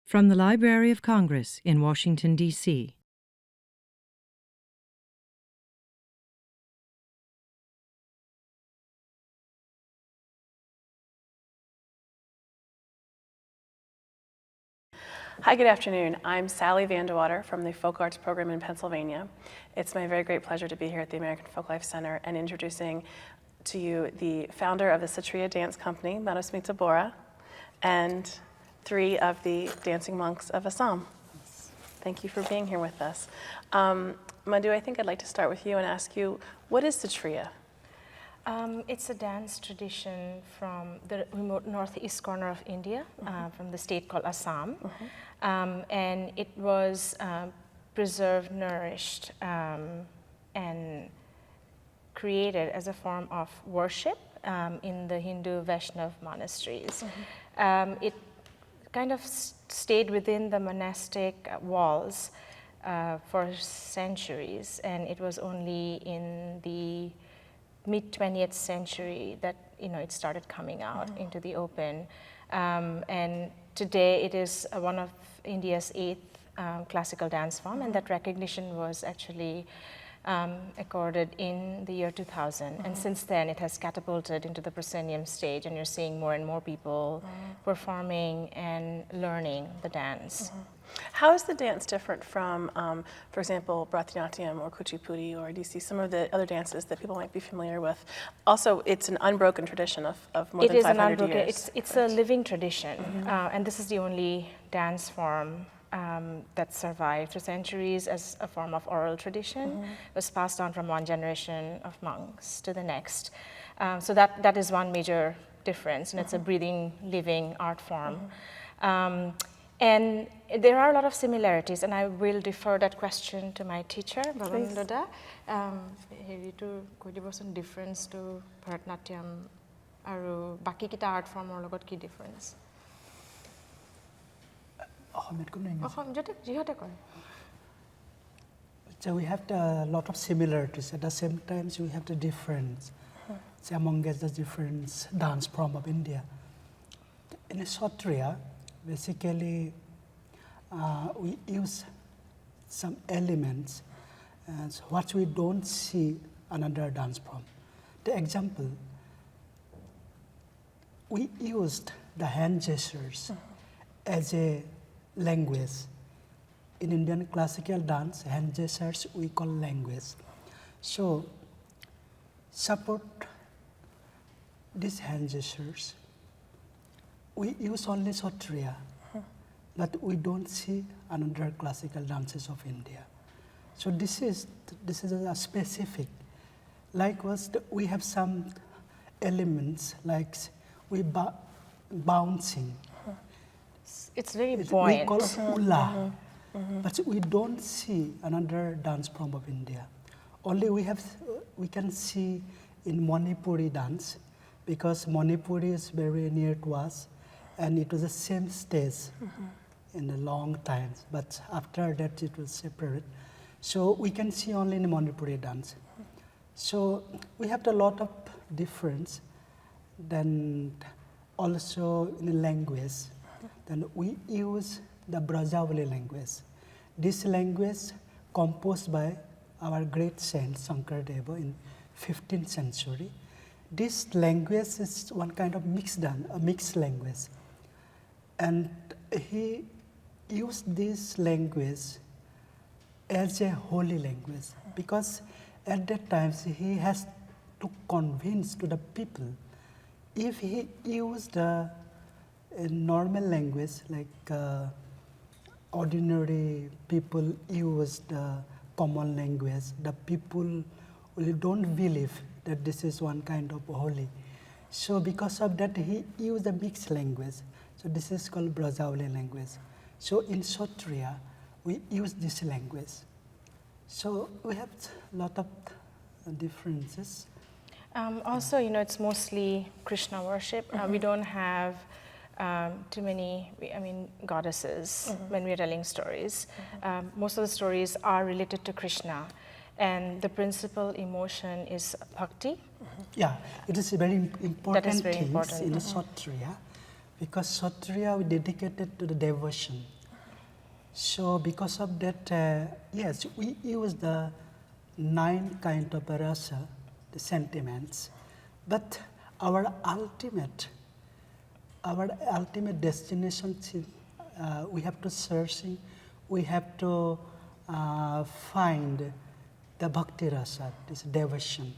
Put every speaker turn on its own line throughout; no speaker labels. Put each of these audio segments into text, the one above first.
From the Library of Congress in Washington, D.C.
Hi, good afternoon. I'm Sally Vandewater from the Folk Arts Program in Pennsylvania. It's my very great pleasure to be here at the American Folklife Center and introducing to you the founder of the Sattriya Dance Company, Manusmita Bora, and 3 of the dancing monks of Assam. Thank you for being here with us. Madhu, I think I'd like to start with you and ask you, what is Sattriya?
It's a dance tradition from the remote northeast corner of India, from the state called Assam. And it was preserved, nourished, and created as a form of worship in the Hindu Vaishnavite monasteries. It kind of stayed within the monastic walls for centuries, and it was only in the mid-20th century that it started coming out into the open. And today it is one of India's 8th classical dance form, and that recognition was actually accorded in the year 2000. And since then it has catapulted into the proscenium stage, and you're seeing more and more people performing and learning the dance.
How is the dance different from, for example, Bharatanatyam or Kuchipudi or DC, some of the other dances that people might be familiar with? Also, it's an unbroken tradition of more than 500 years.
It's a living tradition, and this is the only dance form that survived for centuries as a form of oral tradition. It was passed on from one generation of monks to the next. So that is one major difference, and it's a breathing, living art form. And there are a lot of similarities, and I will defer that question to my teacher, Bhavan Loda. Heavy to some difference to Bharatanatyam aru baki kita art form or logot ki difference.
So we have a lot of similarities. At the same time, we have the difference among the different dance form of India. In Sattriya, basically, we use some elements what we don't see another dance form. The example, we used the hand gestures as a language. In Indian classical dance, hand gestures we call language. So, support these hand gestures. We use only Sattriya, but we don't see another classical dances of India. So this is a specific. Likewise, we have some elements like we bouncing.
It's very buoyant.
We call hula, but we don't see another dance form of India. Only we can see in Manipuri dance, because Manipuri is very near to us, and it was the same stage in a long time, but after that it was separate. So we can see only in Manipuri dance. So we have a lot of difference. Then also in language, then we use the Brindavani language. This language composed by our great saint Shankaradeva in 15th century. This language is one kind of a mixed language. And he used this language as a holy language, because at that time he has to convince to the people. If he used a normal language, like ordinary people use the common language, the people don't believe that this is one kind of holy. So because of that, he used a mixed language. So this is called Brindavani language. So in Sattriya, we use this language. So we have a lot of differences.
Also, it's mostly Krishna worship. We don't have too many, goddesses when we're telling stories. Most of the stories are related to Krishna, and the principal emotion is bhakti.
Yeah, it is a very important
That is very
thing
important.
in Sattriya, because Sattriya we dedicated to the devotion. So because of that, yes, we use the 9 kind of rasa, the sentiments, but our ultimate destination, we have to searching, we have to find the bhakti rasa, this devotion.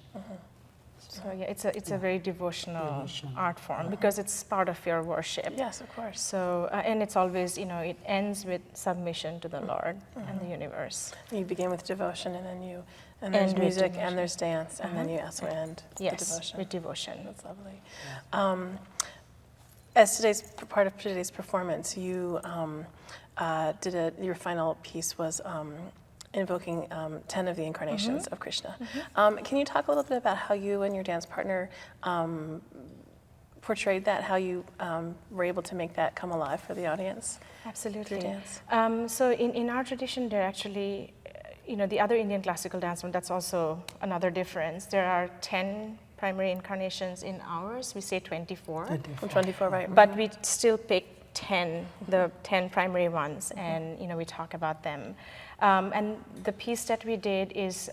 So yeah, it's a very devotional art form because it's part of your worship.
Yes, of course.
So and it's always, it ends with submission to the Lord and the universe.
You begin with devotion, and there's
End with
music,
devotion.
and there's dance, and then you also end
Yes,
with devotion.
with devotion.
That's lovely. As part of today's performance, you your final piece was invoking 10 of the incarnations of Krishna. Can you talk a little bit about how you and your dance partner portrayed that, how you were able to make that come alive for the audience?
Absolutely.
Through dance?
So in our tradition, there are actually, the other Indian classical dance form, that's also another difference. There are 10 primary incarnations in ours. We say 24.
24, right?
But we still pick 10, the 10 primary ones, and we talk about them. And the piece that we did is,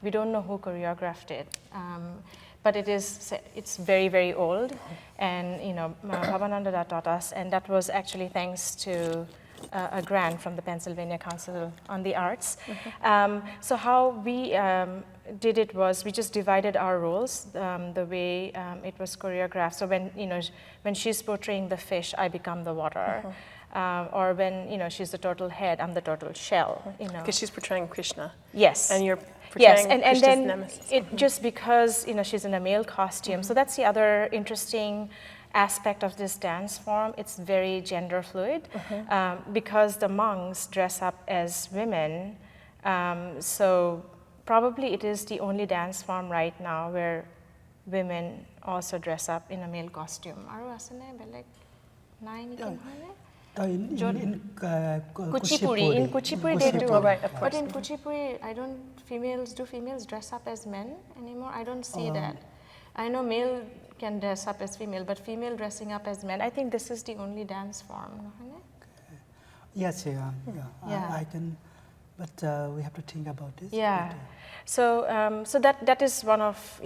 we don't know who choreographed it, but it's very, very old, and Bhavananda taught us, and that was actually thanks to a grant from the Pennsylvania Council on the Arts. So how we did it was we just divided our roles the way it was choreographed. So when she's portraying the fish, I become the water. Or when she's the turtle head, I'm the turtle shell.
Because she's portraying Krishna.
Yes.
And you're portraying
and
Krishna's
then
nemesis.
just because she's in a male costume. So that's the other interesting aspect of this dance form. It's very gender fluid because the monks dress up as women. So probably it is the only dance form right now where women also dress up in a male costume. Aru asane beleg nai niki hoine?
In
Kuchipuri. In Kuchipuri they do.
Oh, right, of
But
course.
in Kuchipuri, do females dress up as men anymore? I don't see that. I know male can dress up as female, but female dressing up as men, I think this is the only dance form. No?
Yes,
Yeah.
I can, but we have to think about this.
Yeah. So that is one of,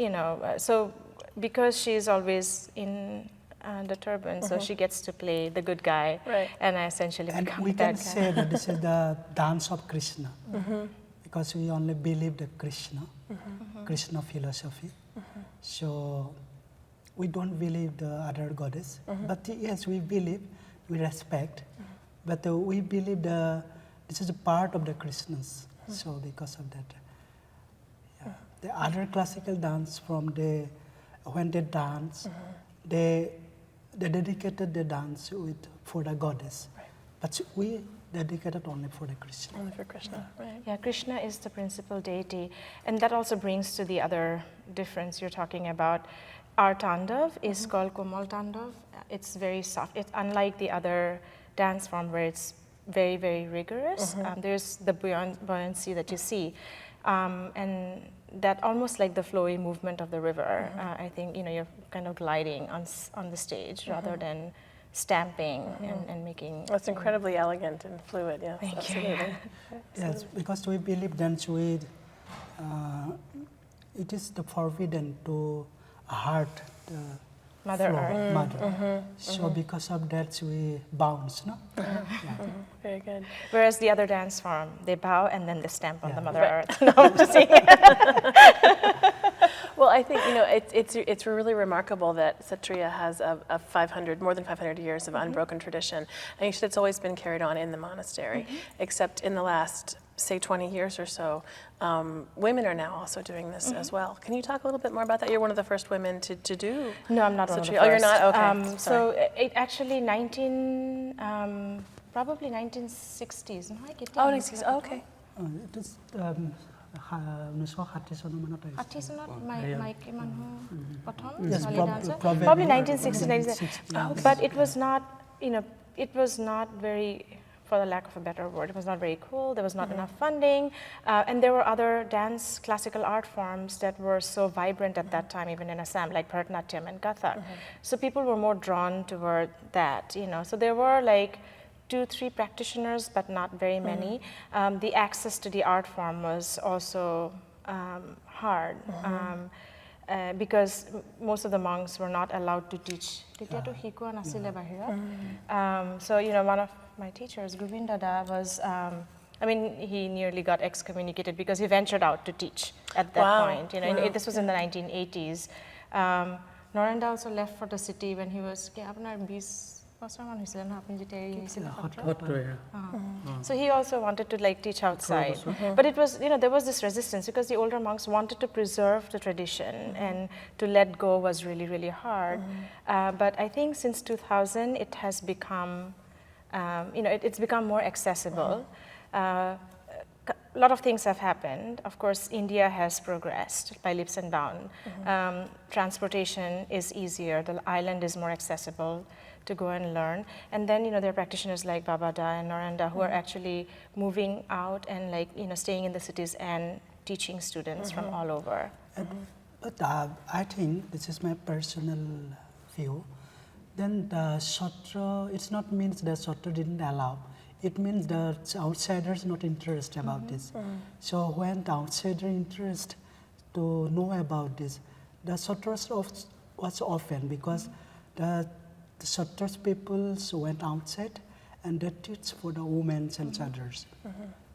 so because she's always in the turban, so she gets to play the good guy,
Right.
and I essentially
And
become
we
that
can
guy.
say that this is the dance of Krishna, because we only believe the Krishna philosophy. So we don't believe the other goddess, but yes, we believe, we respect, but we believe this is a part of the Krishnas. So because of that, the other classical dance when they dance, they dedicated the dance for the goddess, but we dedicated only for the Krishna.
Only for Krishna, right?
Yeah, Krishna is the principal deity, and that also brings to the other difference you're talking about. Our tandav is called Komal Tandav. It's very soft. It's unlike the other dance form where it's very, very rigorous. There's the buoyancy that you see, and that almost like the flowy movement of the river. I think you're kind of gliding on the stage rather than stamping and making.
Well, it's incredibly elegant and fluid, yes.
Thank
absolutely.
Yes, because we believe dance with, it is the forbidden to hurt the
Mother
floor,
Earth.
mother. So because of that, we bounce, no?
Very good.
Whereas the other dance form, they bow and then they stamp on
Yeah.
the Mother
Right.
Earth. No, I'm just saying.
Well, I think it's really remarkable that Sattriya has more than 500 years of unbroken tradition, and it's always been carried on in the monastery. Except in the last, say, 20 years or so, women are now also doing this as well. Can you talk a little bit more about that? You're one of the first women to do.
No, I'm not one of the
Sattriya.
first.
Oh, you're not? Okay.
So it actually probably 1960s. No, I get
Oh,
it.
1960s. Oh, okay.
It is 1960 মানত আহিছে।
Artisanat, Mike Manhu, Patham,
Yes,
Sally dancer.
probably.
Probably 1960s,
1960s.
But it was not, it was not very, for the lack of a better word, it was not very cool. There was not enough funding, and there were other classical art forms that were so vibrant at that time, even in Assam, like Bharatanatyam and Kathak. So people were more drawn toward that, So there were like 2-3 practitioners, but not very many. The access to the art form was also hard. Because most of the monks were not allowed to teach. So, you know, one of my teachers, Govindada, was, I mean, he nearly got excommunicated because he ventured out to teach at that point. You know, this was in the 1980s. Narendra also left for the city when he was, so he also wanted to like teach outside. But it was, you know, there was this resistance because the older monks wanted to preserve the tradition and to let go was really, really hard. But I think since 2000, it has become, you know, it's become more accessible. A lot of things have happened. Of course, India has progressed by leaps and bounds. Transportation is easier. The island is more accessible to go and learn. And then, you know, there are practitioners like Babada and Narendra who are actually moving out and like, you know, staying in the cities and teaching students from all over.
But I think, this is my personal view, then the Satra, it's not means that Satra didn't allow. It means the outsiders not interested about this. So when the outsider interest to know about this, the Satras was often because the Satras people went outside and they teach for the women and others.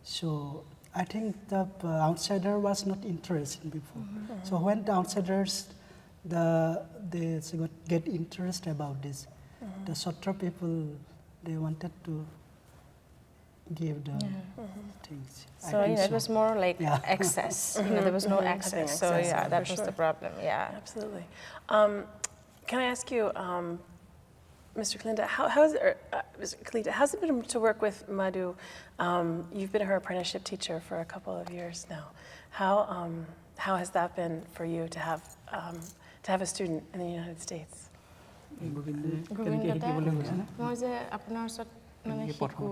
So I think the outsider was not interested before. So when the outsiders they get interest about this, the Satra people, they wanted to give the things.
So, you know, it was more like access. You know, there was no access. So, yeah, that was the problem. Yeah.
Absolutely. Can I ask you, Mr. Kalinda, how's it been to work with Madhu? You've been her apprenticeship teacher for a couple of years now. How has that been for you to have a student in the United States?
মানে শিকো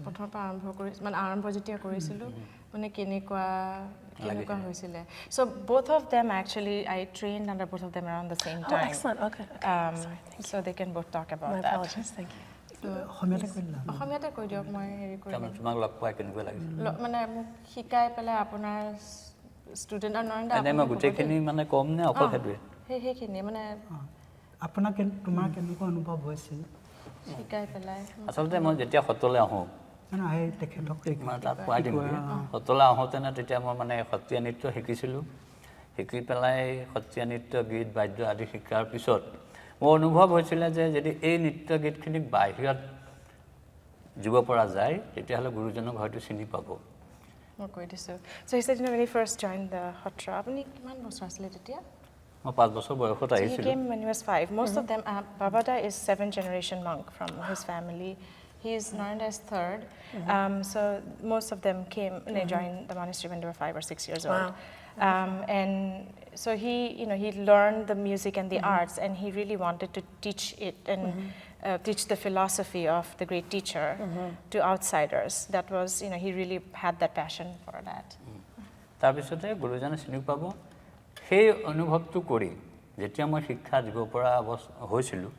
প্ৰথমৰ পৰা আৰম্ভ কৰিছিল মানে আৰম্ভ যেতিয়া কৰিছিলোঁ মানে কেনেকুৱা হৈছিলে so both of them actually I trained under both of them around the same time.
Oh, excellent. Okay. Sorry.
So they can both talk about
My
that.
apologies. Thank you.
অসমীয়াতে কৈ দিয়ক মই হেৰি কৰি
তোমাক লগ পাই কেনেকুৱা লাগিছিল
মানে মোক শিকাই পেলাই আপোনাৰ ষ্টুডেণ্ট আৰু নৰেন্দ্ৰ
এনে মই গোটেইখিনি মানে কম নে অকল সেইটোৱে
সেইখিনি মানে
আপোনাৰ তোমাৰ কেনেকুৱা অনুভৱ হৈছিল
শিকাই পেলাই
আচলতে মই যেতিয়া সত্ৰলৈ আহোঁ মানে তাত পোৱাই দিম সত্ৰলৈ আহোঁতেনে তেতিয়া মই মানে সত্ৰীয়া নৃত্য শিকিছিলোঁ শিকি পেলাই সত্ৰীয়া নৃত্য গীত বাদ্য আদি শিকাৰ পিছত মোৰ অনুভৱ হৈছিলে যে যদি এই নৃত্য গীতখিনিক বাহিৰত দিব পৰা যায় তেতিয়াহ'লে গুৰুজনক হয়তো চিনি পাব
মই কৈ দিছোঁ so he said, you know, when he first joined the Hatra, আপুনি কিমান বছৰ আছিলে তেতিয়া
মই 5 বছৰ বয়সত আহিছিলোঁ
he came when he was 5. Most of them, Babada is 7th generation monk from his family. Narendra is 3rd. So most of them came, they joined the monastery when they were 5 or 6 years old. And so he learned the music and the arts, and he really wanted to teach it and teach the philosophy of the great teacher to outsiders. That was, you know, he really had that passion for that.
তাৰপিছতে গুৰুজনে চিনি পাব সেই অনুভৱটো কৰি যেতিয়া মই শিক্ষা দিব পৰা হৈছিলোঁ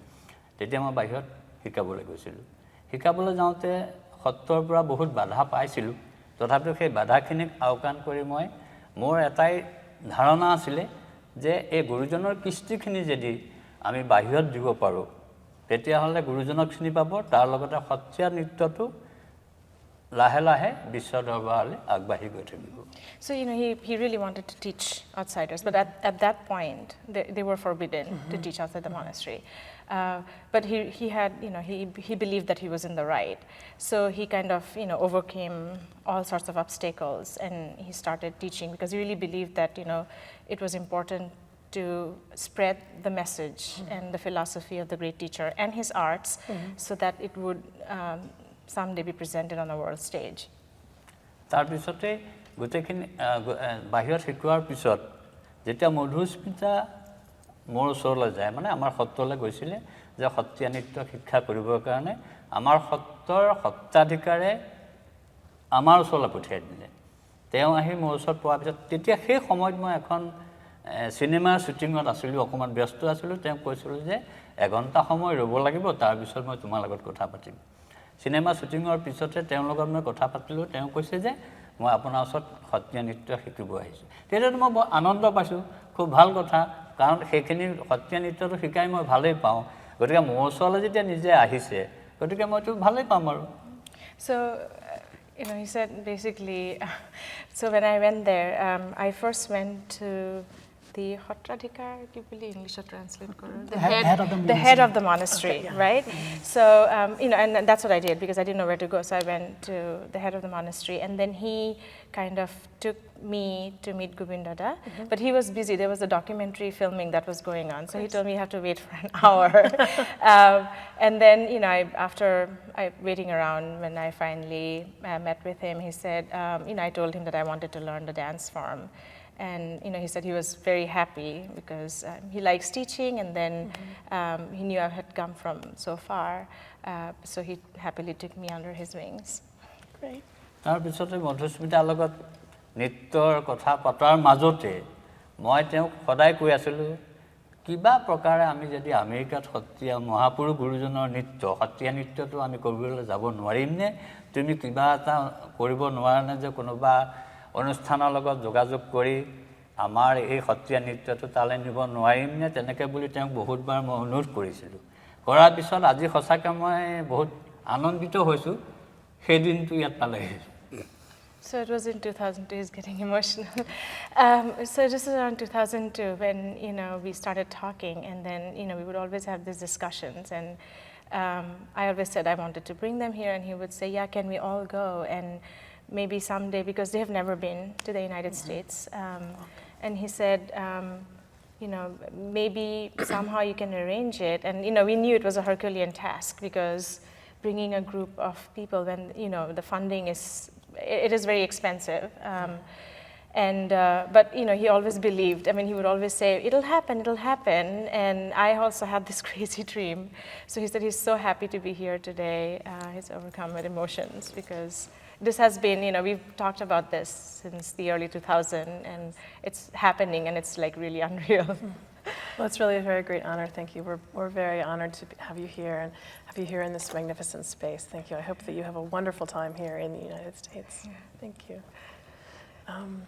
তেতিয়া মই বাহিৰত শিকাবলৈ গৈছিলোঁ শিকাবলৈ যাওঁতে সত্ৰৰ পৰা বহুত বাধা পাইছিলোঁ তথাপিও সেই বাধাখিনিক আওকাণ কৰি মই মোৰ এটাই ধাৰণা আছিলে যে এই গুৰুজনৰ কৃষ্টিখিনি যদি আমি বাহিৰত দিব পাৰোঁ তেতিয়াহ'লে গুৰুজনক চিনি পাব তাৰ লগতে সত্ৰীয়া নৃত্যটো লাহে লাহে বিশ্ব দৰবাৰলৈ আগবাঢ়ি গৈ থাকিব
So, you know, he really wanted to teach outsiders, but at that point, they were forbidden to teach outside the monastery. But he had, you know, he believed that he was in the right. So he kind of, you know, overcame all sorts of obstacles and he started teaching because he really believed that, you know, it was important to spread the message and the philosophy of the great teacher and his arts so that it would someday be presented on the world stage.
তাৰপিছতে গোটেইখিনি বাহিৰত শিকোৱাৰ পিছত যেতিয়া মধুস্মিতা মোৰ ওচৰলৈ যায় মানে আমাৰ সত্ৰলৈ গৈছিলে যে সত্ৰীয়া নৃত্য শিক্ষা কৰিবৰ কাৰণে আমাৰ সত্ৰৰ সত্ৰাধিকাৰে আমাৰ ওচৰলৈ পঠিয়াই দিলে তেওঁ আহি মোৰ ওচৰত পোৱাৰ পিছত তেতিয়া সেই সময়ত মই এখন চিনেমাৰ শ্বুটিঙত আছিলোঁ অকণমান ব্যস্ত আছিলোঁ তেওঁ কৈছিলোঁ যে এঘণ্টা সময় ৰ'ব লাগিব তাৰপিছত মই তোমাৰ লগত কথা পাতিম চিনেমা শ্বুটিঙৰ পিছতে তেওঁৰ লগত মই কথা পাতিলোঁ তেওঁ কৈছে যে মই আপোনাৰ ওচৰত সত্ৰীয়া নৃত্য শিকিব আহিছোঁ তেতিয়াতো মই বৰ আনন্দ পাইছোঁ খুব ভাল কথা কাৰণ সেইখিনি সত্ৰীয়া নৃত্যটো শিকাই মই ভালেই পাওঁ গতিকে মোৰ ওচৰলৈ যেতিয়া নিজে আহিছে গতিকে মইতো ভালেই পাম আৰু
So, he said basically, so when I went there, I first went to the Hotradhikar, English translate the head of the monastery,
Okay, yeah.
right? So, and that's what I did because I didn't know where to go. So I went to the head of the monastery, and then he kind of took me to meet Govindada, but he was busy. There was a documentary filming that was going on, so he told me you have to wait for an hour. And then, after waiting around, when I finally met with him, he said, I told him that I wanted to learn the dance form. And he said he was very happy because he likes teaching, and then he knew I had come from so far, so he happily took me under his wings.
Great.
তাৰ পিছতে মধুস্মিতাৰ লগত নৃত্যৰ কথা পতাৰ মাজতে মই তেওঁক সদায় কৈ আছিলোঁ কিবা প্ৰকাৰে আমি যদি আমেৰিকাত সত্ৰীয়া মহাপুৰুষ গুৰুজনৰ নৃত্য সত্ৰীয়া নৃত্যটো আমি কৰিবলৈ যাব নোৱাৰিমনে তুমি কিবা এটা কৰিব নোৱাৰানে যে কোনোবা অনুষ্ঠানৰ লগত যোগাযোগ কৰি আমাৰ এই সত্ৰীয়া নৃত্যটো তালৈ নিব নোৱাৰিমনে তেনেকৈ বুলি তেওঁক বহুতবাৰ মই অনুৰোধ কৰিছিলোঁ কৰাৰ পিছত আজি সঁচাকৈ মই বহুত আনন্দিত হৈছোঁ সেই দিনটো ইয়াত পালেহি
So it was in 2002, he's getting emotional. So this is around 2002 when, we started talking, and then, we would always have these discussions, and I always said I wanted to bring them here, and he would say, yeah, can we all go? And maybe someday, because they have never been to the United States. And he said, maybe somehow you can arrange it. And, we knew it was a Herculean task because bringing a group of people when, the funding it is very expensive. But, he always believed. I mean, he would always say, it'll happen. And I also had this crazy dream. So he said he's so happy to be here today. He's overcome with emotions because this has been, we've talked about this since the early 2000s, and it's happening, and it's like really unreal.
Well, it's really a very great honor. Thank you. We're very honored to have you here and have you here in this magnificent space. Thank you. I hope that you have a wonderful time here in the United States.
Yeah.
Thank you. I'm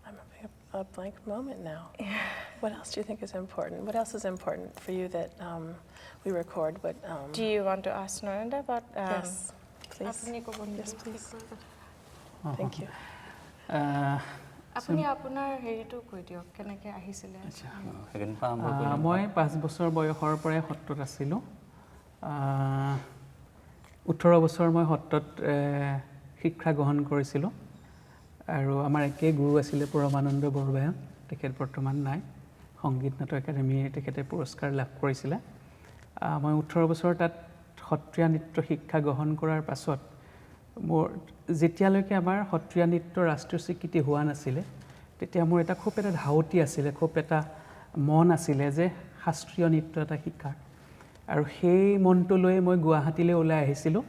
having a blank moment now.
Yeah.
What else do you think is important? What else is important for you that we record?
Do you want to ask Narendra about?
Yes, please. Yes, please. Thank you.
আপুনি আপোনাৰ হেৰিটো কৈ দিয়ক কেনেকৈ আহিছিলে
মই 5 বছৰ বয়সৰ পৰাই সত্ৰত আছিলোঁ 18 বছৰ মই সত্ৰত শিক্ষা গ্ৰহণ কৰিছিলোঁ আৰু আমাৰ একে গুৰু আছিলে পৰমানন্দ বৰগোহাঁই তেখেত বৰ্তমান নাই সংগীত নাটক একাডেমি তেখেতে পুৰস্কাৰ লাভ কৰিছিলে মই 18 বছৰ তাত সত্ৰীয়া নৃত্য শিক্ষা গ্ৰহণ কৰাৰ পাছত মোৰ যেতিয়ালৈকে আমাৰ সত্ৰীয়া নৃত্য ৰাষ্ট্ৰীয় স্বীকৃতি হোৱা নাছিলে তেতিয়া মোৰ এটা খুব এটা ধাউতি আছিলে খুব এটা মন আছিলে যে শাস্ত্ৰীয় নৃত্য এটা শিকাৰ আৰু সেই মনটো লৈ মই গুৱাহাটীলৈ ওলাই আহিছিলোঁ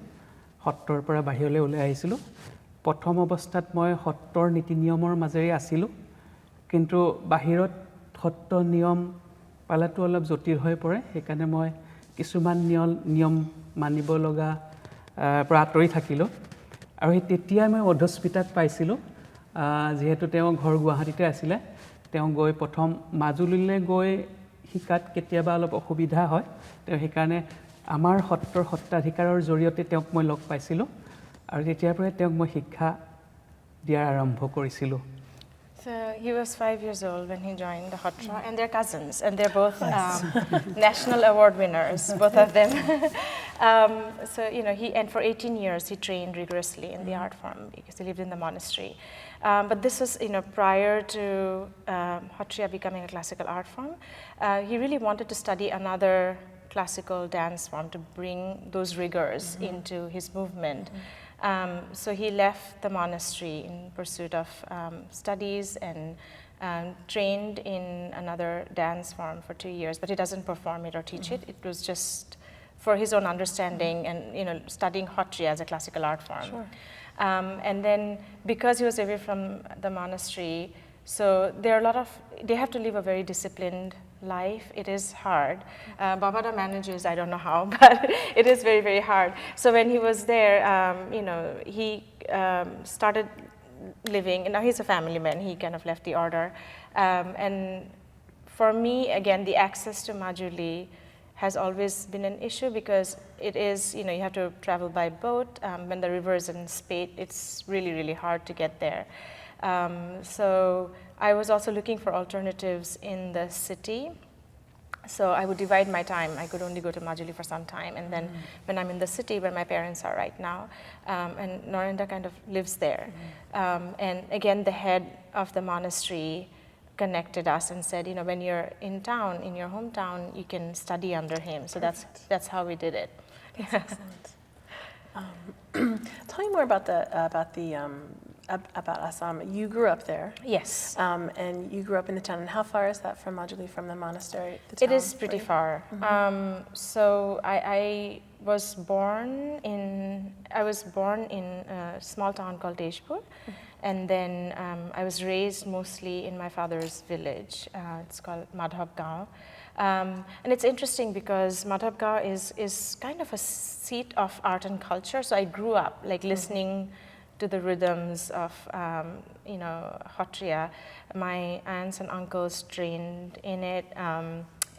সত্ৰৰ পৰা বাহিৰলৈ ওলাই আহিছিলোঁ প্ৰথম অৱস্থাত মই সত্ৰৰ নীতি নিয়মৰ মাজেৰে আছিলোঁ কিন্তু বাহিৰত সত্ৰ নিয়ম পালাটো অলপ জটিল হৈ পৰে সেইকাৰণে মই কিছুমান নিয়ম মানিব লগা পৰা আঁতৰি থাকিলোঁ আৰু তেতিয়া মই মধুস্মিতাক পাইছিলোঁ যেহেতু তেওঁ ঘৰ গুৱাহাটীতে আছিলে তেওঁ গৈ প্ৰথম মাজুলীলৈ গৈ শিকাত কেতিয়াবা অলপ অসুবিধা হয় তেওঁ সেইকাৰণে আমাৰ সত্ৰৰ সত্ৰাধিকাৰৰ জৰিয়তে তেওঁক মই লগ পাইছিলোঁ আৰু তেতিয়াৰ পৰাই তেওঁক মই শিক্ষা দিয়াৰ আৰম্ভ কৰিছিলোঁ
So he was 5 years old when he joined the Hotra, and they're cousins, and they're both national award winners, both of them. So and for 18 years he trained rigorously in the art form because he lived in the monastery. But this was prior to Hotriya becoming a classical art form. He really wanted to study another classical dance form to bring those rigors into his movement. So he left the monastery in pursuit of studies and trained in another dance form for 2 years, but he doesn't perform it or teach it. It was just for his own understanding and studying Hotriya as a classical art form.
Sure.
And then because he was away from the monastery, so there are they have to live a very disciplined life, it is hard. Babada manages, I don't know how, but it is very, very hard. So when he was there, he started living, and now he's a family man, he kind of left the order. And for me, again, the access to Majuli has always been an issue because it is, you have to travel by boat. When the river is in spate, it's really, really hard to get there. So I was also looking for alternatives in the city. So I would divide my time. I could only go to Majuli for some time. And then when I'm in the city where my parents are right now, and Narendra kind of lives there. And again, the head of the monastery connected us and said, when you're in town, in your hometown, you can study under him. So that's how we did it.
That's excellent. Tell me more about about Assam. You grew up there.
Yes.
And you grew up in the town. And how far is that from Majuli, from the monastery?
It is pretty far. So I was born in a small town called Deshpur. And then I was raised mostly in my father's village. It's called Madhavgaon. And it's interesting because Madhavgaon is kind of a seat of art and culture. So I grew up like listening to the rhythms of Sattriya. My aunts and uncles trained in it.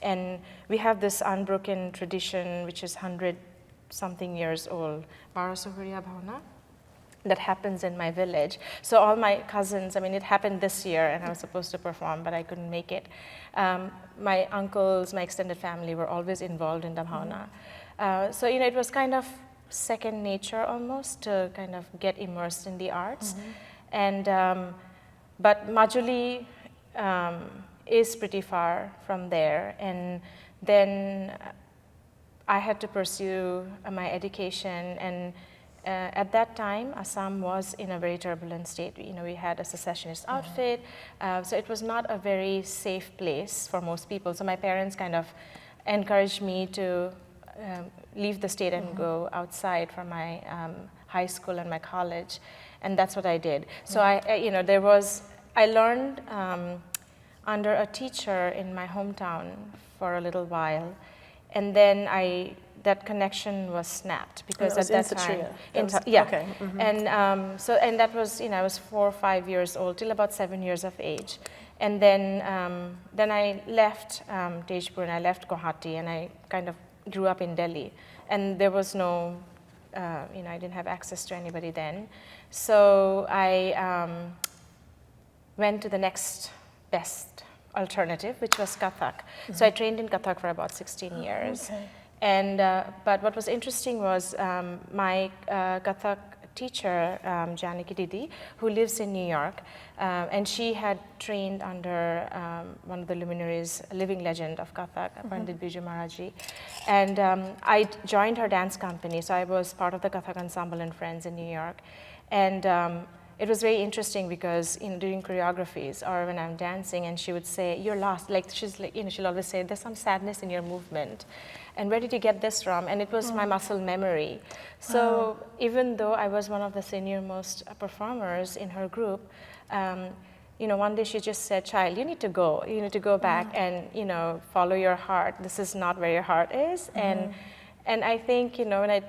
And we have this unbroken tradition which is 100-something years old, Bharasahuriya Bhavana, that happens in my village. So all my cousins, it happened this year and I was supposed to perform, but I couldn't make it. My uncles, my extended family were always involved in the bhavana. So, it was kind of second nature almost to kind of get immersed in the arts. And, but Majuli is pretty far from there. And then I had to pursue my education, and at that time, Assam was in a very turbulent state. We had a secessionist outfit, so it was not a very safe place for most people. So my parents kind of encouraged me to leave the state and go outside for my high school and my college, and that's what I did. So I learned under a teacher in my hometown for a little while, and then that connection was snapped because at that time,
Okay.
And that was, I was 4 or 5 years old till about 7 years of age, and then I left Deshpur and I left Guwahati, and I kind of grew up in Delhi, and there was no, I didn't have access to anybody then, so I went to the next best alternative, which was Kathak. So I trained in Kathak for about 16 years.
Okay.
And but what was interesting was my Kathak teacher, Janaki Didi, who lives in New York, and she had trained under one of the luminaries, a living legend of Kathak, Pandit Biju Maharaji. And I joined her dance company, so I was part of the Kathak Ensemble and Friends in New York. And it was very interesting because during choreographies or when I'm dancing and she would say, "You're lost," like she's like, she'll always say, "There's some sadness in your movement. And where did you get this from?" And it was my muscle memory. So even though I was one of the senior most performers in her group, one day she just said, "Child, you need to go. You need to go back and, follow your heart. This is not where your heart is." And I think, when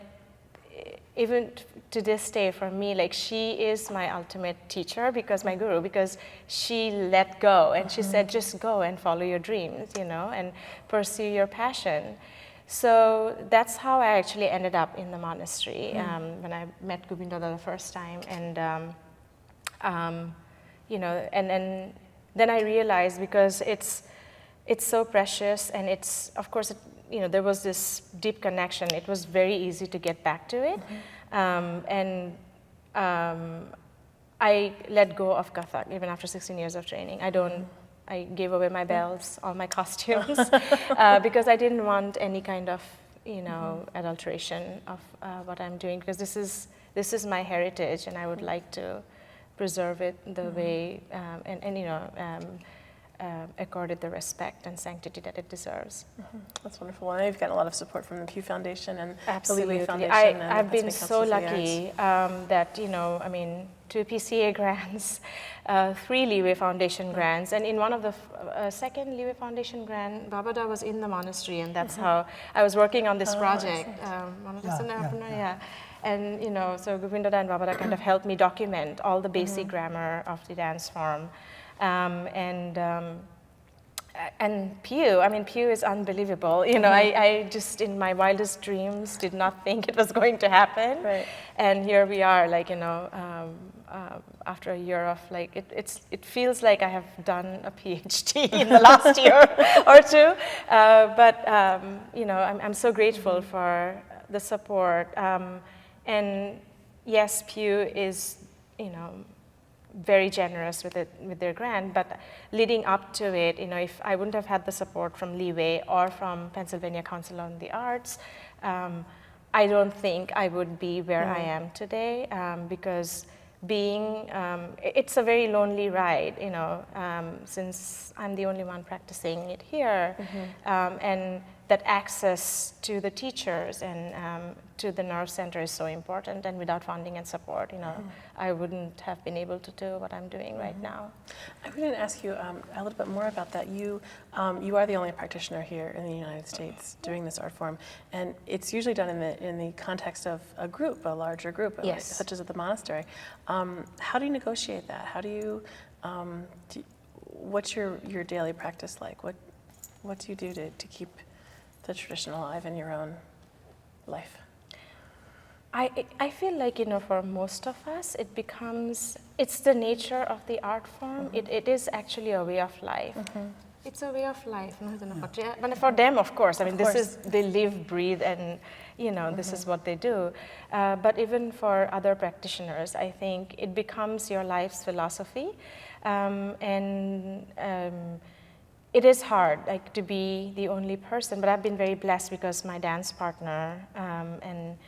even to this day for me, like she is my ultimate teacher, because my guru, because she let go and she said, just go and follow your dreams, and pursue your passion. So that's how I actually ended up in the monastery when I met Govinda the first time, and and then I realized, because it's so precious, and it's, of course, there was this deep connection. It was very easy to get back to it, I let go of Kathak even after 16 years of training. I gave away my bells, all my costumes, because I didn't want any kind of, adulteration of what I'm doing, because this is my heritage, and I would like to preserve it the way, accorded the respect and sanctity that it deserves.
That's wonderful. I know you've gotten a lot of support from the Pew Foundation and
Absolutely.
the Leeway Foundation. and
I've
the
been
Pennsylvania
so
Council for the Arts.
lucky that, you know, I mean, 2 PCA grants, 3 Leeway Foundation grants, and in one of the second Leeway Foundation grant, Babada was in the monastery, and that's how I was working on this project. And, you know, so Govinda and Babada kind of helped me document all the basic grammar of the dance form. And Pew, I mean, Pew is unbelievable. You know, I just, in my wildest dreams, did not think it was going to happen.
Right.
And here we are, like, you know, after a year of, like, it feels like I have done a PhD in the last year or two. You know, I'm so grateful for the support. And yes, Pew is, you know, very generous with their grant, but leading up to it, you know, if I wouldn't have had the support from Leeway or from Pennsylvania Council on the Arts, I don't think I would be where I am today, because it's a very lonely ride, you know, since I'm the only one practicing it here, and that access to the teachers and to the nerve center is so important, and without funding and support, you know, I wouldn't have been able to do what I'm doing right now.
I'm going to ask you a little bit more about that. You are the only practitioner here in the United States doing this art form, and it's usually done in the context of a group, a larger group,
Yes.
such as at the monastery. How do you negotiate that? How do you, what's your daily practice like? What do you do to keep the tradition alive in your own life?
I feel like, you know, for most of us, it's the nature of the art form. It is actually a way of life. It's a way of life. But for them, of course, I mean, they live, breathe, and, you know, this is what they do. But even for other practitioners, I think it becomes your life's philosophy. It is hard, like, to be the only person, but I've been very blessed because my dance partner and,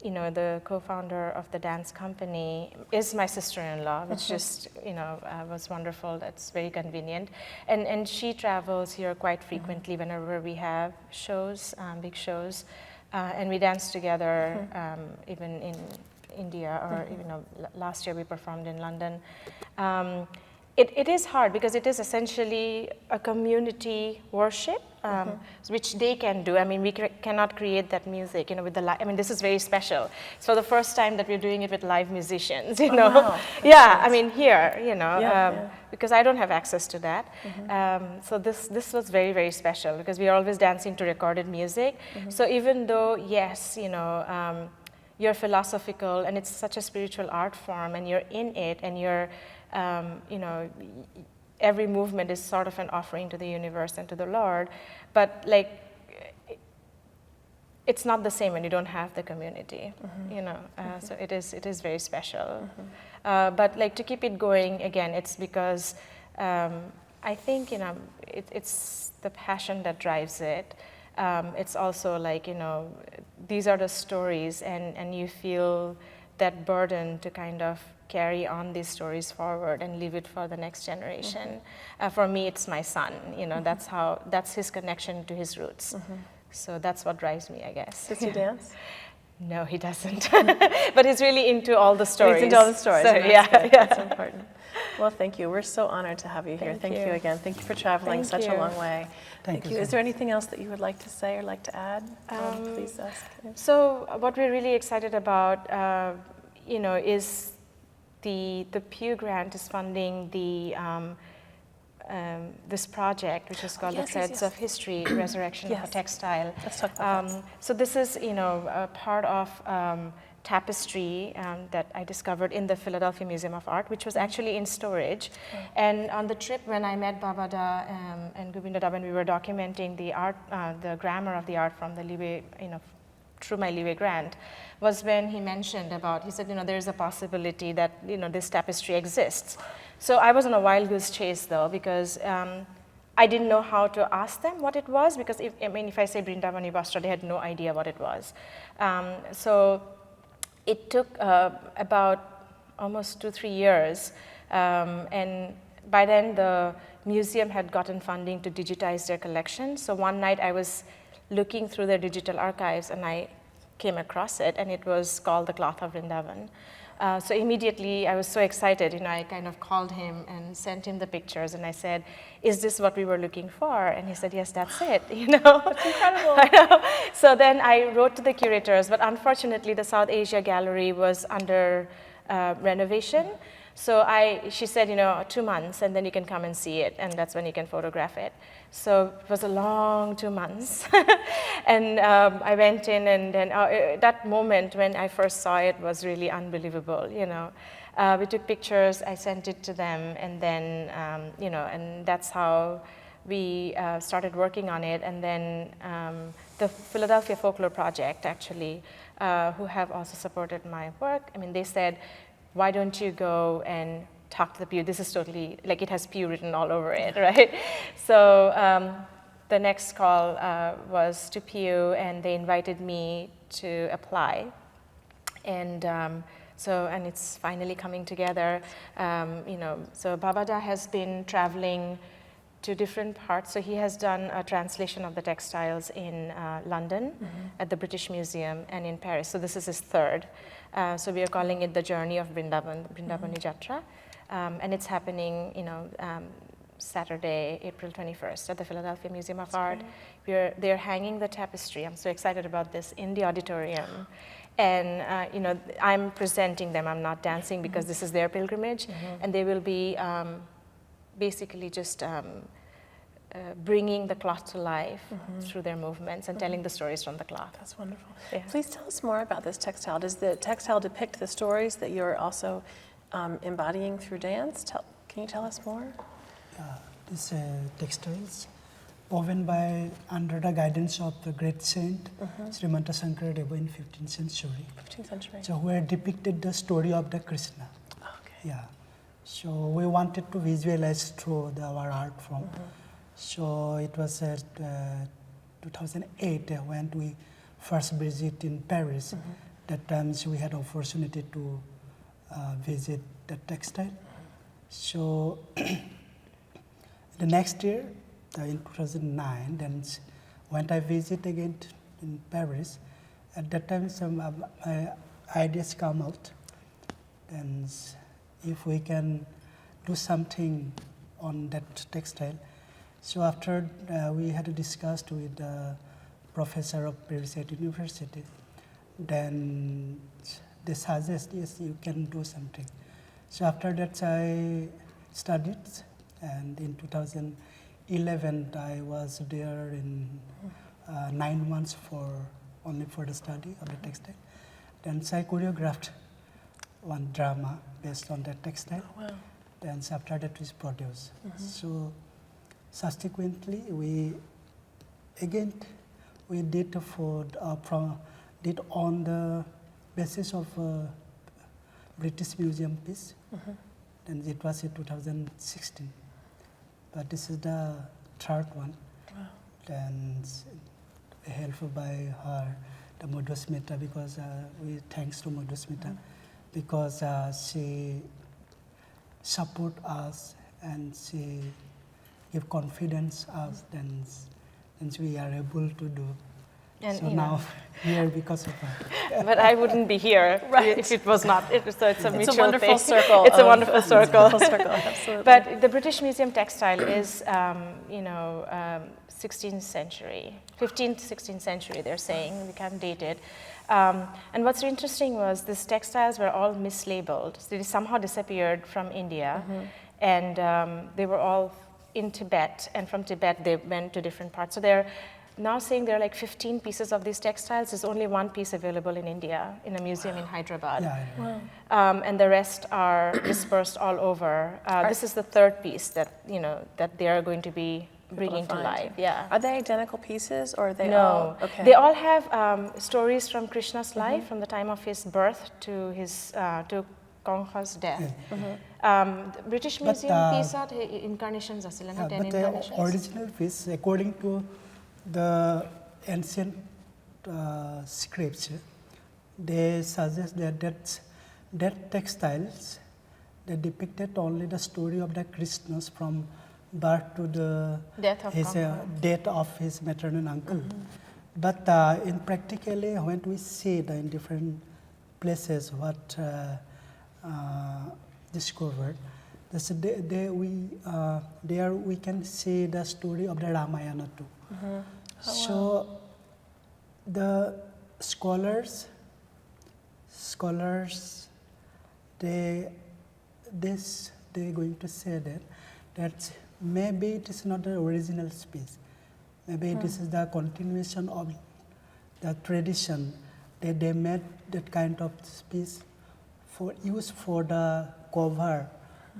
you know, the co-founder of the dance company is my sister-in-law, which just, you know, was wonderful. That's very convenient. And she travels here quite frequently whenever we have shows, big shows, and we dance together, even in India, or, you know, last year we performed in London. It is hard because it is essentially a community worship, which they can do. I mean, we cannot create that music, you know, with the live. I mean, this is very special. So the first time that we're doing it with live musicians, you know.
Wow.
Yeah, I mean, here, you know, because I don't have access to that. So this was very, very special because we are always dancing to recorded music. So even though, yes, you know, you're philosophical and it's such a spiritual art form and you're in it and you're, you know, every movement is sort of an offering to the universe and to the Lord, but, like, it's not the same when you don't have the community, you know. So it is very special. But, like, to keep it going, again, it's because I think, you know, it's the passion that drives it. It's also, like, you know, these are the stories, and you feel that burden to kind of carry on these stories forward and leave it for the next generation. For me, it's my son, you know, that's his connection to his roots. So that's what drives me, I guess.
Does he dance?
No, he doesn't. But he's really into all the stories.
He's into all the stories.
So,
Yeah, that's important. Well, thank you. We're so honored to have you here. Thank you again. Thank you for traveling such a long way.
Thank you.
Is there anything else that you would like to say or like to add? Please ask.
So what we're really excited about, you know, is the Pew Grant is funding the this project, which is called the Threads of History, Resurrection of a Textile.
Let's talk about that.
So this is, you know, a part of tapestry that I discovered in the Philadelphia Museum of Art, which was actually in storage. And on the trip when I met Babada and Govinda, when we were documenting the art, the grammar of the art from the Leeway, you know, through my Leeway grant, was when he mentioned about, he said, you know, there's a possibility that, you know, this tapestry exists. So I was on a wild goose chase, though, because I didn't know how to ask them what it was, because if I say Brindavani Vastra, they had no idea what it was. So it took about almost 2-3 years, and by then the museum had gotten funding to digitize their collection. So one night I was looking through their digital archives and I came across it, and it was called The Cloth of Vrindavan. So immediately I was so excited, I kind of called him and sent him the pictures, and I said, is this what we were looking for? And he said, yes, that's it,
That's incredible.
I know. So then I wrote to the curators, but unfortunately the South Asia Gallery was under renovation. So she said, 2 months, and then you can come and see it, and that's when you can photograph it. So it was a long 2 months. And I went in, and then that moment when I first saw it was really unbelievable, We took pictures, I sent it to them, and then, and that's how we started working on it. And then the Philadelphia Folklore Project, actually, who have also supported my work, they said, why don't you go and talk to the Pew? This is totally, it has Pew written all over it, right? So the next call was to Pew, and they invited me to apply. And and it's finally coming together. So Babada has been traveling to different parts. So he has done a translation of the textiles in London at the British Museum and in Paris. So this is his third. So we are calling it the Journey of Brindavan, Brindavani Vastra. And it's happening, Saturday, April 21st at the Philadelphia Museum of Art. They're hanging the tapestry. I'm so excited about this in the auditorium. And, I'm presenting them. I'm not dancing because this is their pilgrimage. And they will be basically just bringing the cloth to life through their movements and telling the stories from the cloth.
That's wonderful.
Yeah.
Please tell us more about this textile. Does the textile depict the stories that you're also embodying through dance? Can you tell us more?
These textiles woven under the guidance of the great saint Srimanta Shankaradeva in 15th century.
15th century.
So where depicted the story of the Krishna.
Okay.
Yeah. So we wanted to visualize through our art form. So it was 2008 when we first visited in Paris. That times we had opportunity to visit the textile. So the next year, in 2009, then when I visit again in Paris, at that time some ideas come out, and if we can do something on that textile. So after we had discussed with the professor of Paris University, then they suggest, yes, you can do something. So after that I studied, and in 2011 I was there in 9 months only for the study of the textile. Then I choreographed one drama based on that textile.
Oh, wow.
Then after that was produced. So subsequently we did did on the basis of British Museum piece. And it was in 2016. But this is the third one.
Wow.
And helped by her, the Madhusmita, because thanks to Madhusmita, because she support us and she give confidence us, then we are able to do.
And,
so now here because of her.
But I wouldn't be here if it was not. So it's a mutual
wonderful
thing.
circle.
It's a wonderful circle.
Absolutely.
But the British Museum textile is, 16th century, 15th, 16th century, they're saying. We can't date it. And what's interesting was these textiles were all mislabeled. So they somehow disappeared from India. And they were all in Tibet. And from Tibet, they went to different parts. So they're now saying there are like 15 pieces of these textiles. There's only one piece available in India, in a museum in Hyderabad.
Yeah,
And the rest are dispersed all over. This is the third piece that, that they are going to be bringing to life. Yeah.
Are they identical pieces, or are they
No.
all? Okay.
They all have stories from Krishna's life, from the time of his birth to his to Kanha's death. The British Museum piece are incarnations, ten
but the
incarnations.
original piece, according to the ancient scripts, they suggest that textiles, they depicted only the story of the Krishnas from birth to the
Death of Conqueror.
death of his maternal uncle. But in practically, when we see it in different places, what discovered, there we can see the story of the Ramayana too. So the scholars, they're going to say that maybe it is not the original speech. Maybe this is the continuation of the tradition that they made that kind of speech for use for the cover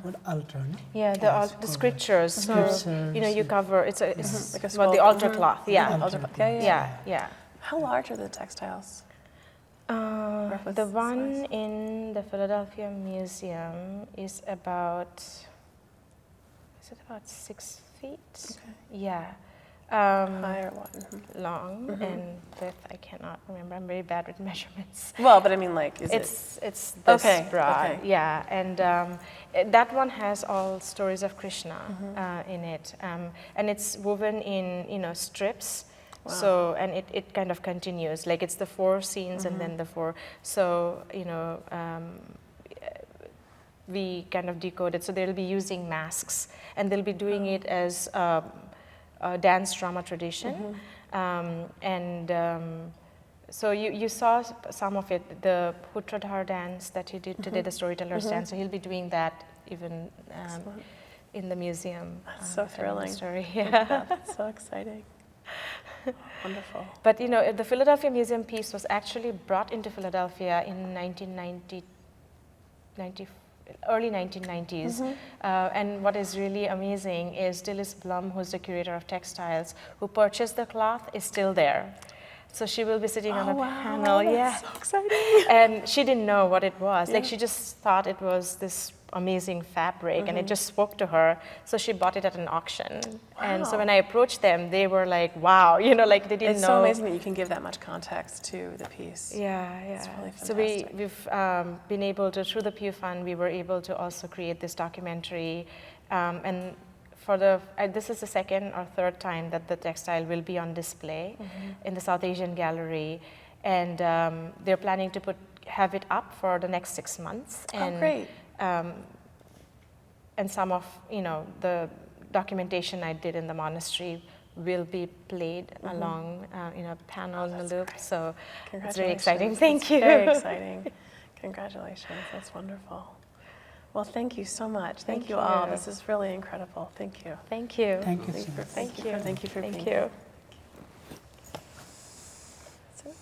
or altar. No?
Yeah, the scriptures. So, you know, you cover, it's
like a
well, the
scroll.
altar cloth. Yeah.
Altar cloth. Yeah.
Yeah.
How large are the textiles? Roughly
The one
size?
in the Philadelphia Museum is about 6 feet?
Okay.
Yeah.
High or what?
Long and width, I cannot remember. I'm very bad with measurements.
Well, but I mean, like, is
It's this
Okay,
broad,
okay.
yeah, and that one has all stories of Krishna in it, and it's woven in strips.
Wow.
So and it kind of continues, like it's the 4 scenes and then the 4. So we kind of decode it. So they'll be using masks, and they'll be doing it as a dance drama tradition, so you saw some of it, the Putradhar dance that he did today, the storyteller's dance. So he'll be doing that even in the museum.
That's so thrilling.
Story.
Yeah, that's so exciting. Wonderful.
But the Philadelphia Museum piece was actually brought into Philadelphia in early 1990s. And what is really amazing is Dilys Blum, who's the curator of textiles, who purchased the cloth, is still there. So she will be sitting on a panel.
That's so exciting.
And she didn't know what it was. Like, she just thought it was this amazing fabric, and it just spoke to her. So she bought it at an auction. And so when I approached them, they were like, wow, like they didn't know.
It's so amazing that you can give that much context to the piece.
Yeah.
It's really
So
fantastic.
we've been able to, through the Pew Fund, we were able to also create this documentary. And for this is the 2nd or 3rd time that the textile will be on display in the South Asian Gallery. And they're planning to have it up for the next 6 months.
Oh, great.
And some of the documentation I did in the monastery will be played along a panel in the loop.
Great.
So it's very
Congratulations.
exciting. Thank
That's
you.
Very exciting. Congratulations. That's wonderful. Well, thank you so much. Thank you all.
you.
This is really incredible. Thank you.
Thank you.
Thank you so much.
Thank you for being
Thank
here.
you.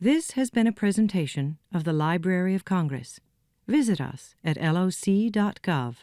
This has been a presentation of the Library of Congress. Visit us at loc.gov.